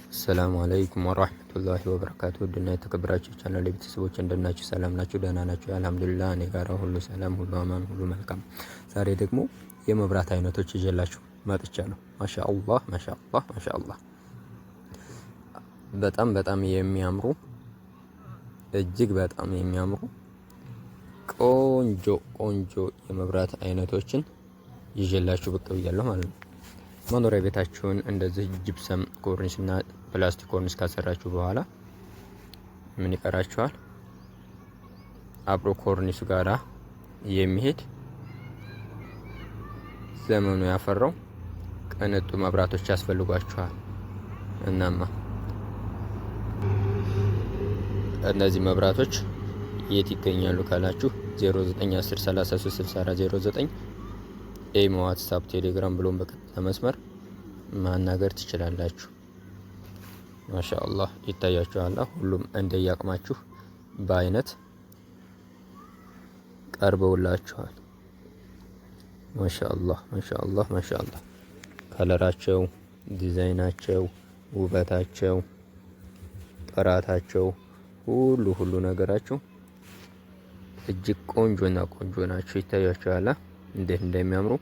አሰላሙ አለይኩም ወራህመቱላሂ ወበረካቱ። ድና የተከበራችሁ ቻናል ቤተሰቦች እንደናችሁ ሰላም ናችሁ? ደህና ናችሁ? አልሐምዱሊላህ እኔ ጋር ሁሉ ሰላም፣ ሁሉ አማን፣ ሁሉ መልካም። ዛሬ ደግሞ የመብራት አይነቶች ይዤላችሁ መጥቻለሁ። ማሻአላህ ማሻአላህ ማሻአላህ በጣም የሚያምሩ እጅግ በጣም የሚያምሩ ቆንጆ የመብራት አይነቶችን ይዤላችሁ ብቅ ብያለሁ ማለት ነው። መኖሪያ ቤታችሁን እንደዚህ ጅብሰም ኮርኒስ እና ፕላስቲክ ኮርኒስ ካሰራችሁ በኋላ ምን ይቀራችኋል? አብሮ ኮርኒሱ ጋራ የሚሄድ ዘመኑ ያፈራው ቅንጡ መብራቶች ያስፈልጓችኋል። እናማ እነዚህ መብራቶች የት ይገኛሉ ካላችሁ 0910336409 ኤሞ፣ ዋትስአፕ፣ ቴሌግራም ብሎም በቀጥታ መስመር ማናገር ትችላላችሁ። ማሻአላህ ይታያችኋል። ሁሉም እንደያቅማችሁ በአይነት ቀርበውላችኋል። ማሻአላህ ማሻአላህ ማሻአላህ ከለራቸው፣ ዲዛይናቸው፣ ውበታቸው፣ ጥራታቸው ሁሉ ነገራቸው እጅግ ቆንጆ ናቸው። ይታያችኋል እንዴት እንደሚያምሩ